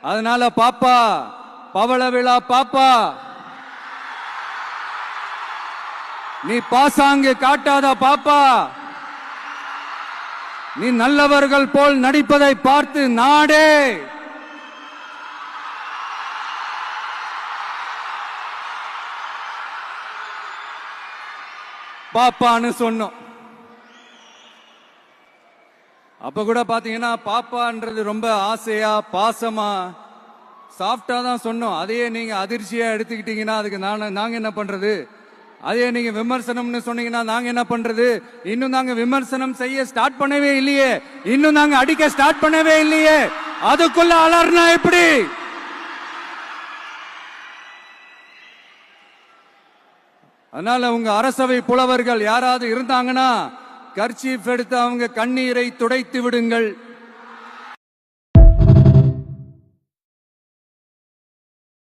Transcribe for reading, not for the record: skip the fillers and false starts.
அதனால பாப்பா, பவள விழா பாப்பா, நீ பாசாங்கு காட்டாத பாப்பா. நீ நல்லவர்கள் போல் நடிப்பதை பார்த்து நாடே பாப்பான்னு சொன்னோம். அப்ப கூட பாத்தீங்கன்னா பாப்பான்றது ரொம்ப ஆசையா பாசமா சாஃப்டா தான் சொன்னோம். அதையே நீங்க அதிர்ச்சியா எடுத்துக்கிட்டீங்கன்னா அதுக்கு நாங்க என்ன பண்றது? அதே நீங்க விமர்சனம்னு சொன்னீங்கன்னா நாங்க என்ன பண்றது? இன்னும் நாங்க விமர்சனம் செய்ய ஸ்டார்ட் பண்ணவே இல்லையே, இன்னும் நாங்க அடிக்க ஸ்டார்ட் பண்ணவே இல்லையே, அதுக்குள்ள அலர்னா எப்படி? அதனால உங்க அரசவை புலவர்கள் யாராவது இருந்தாங்கன்னா கர்ச்சீஃப் எடுத்து அவங்க கண்ணீரை துடைத்து விடுங்கள்.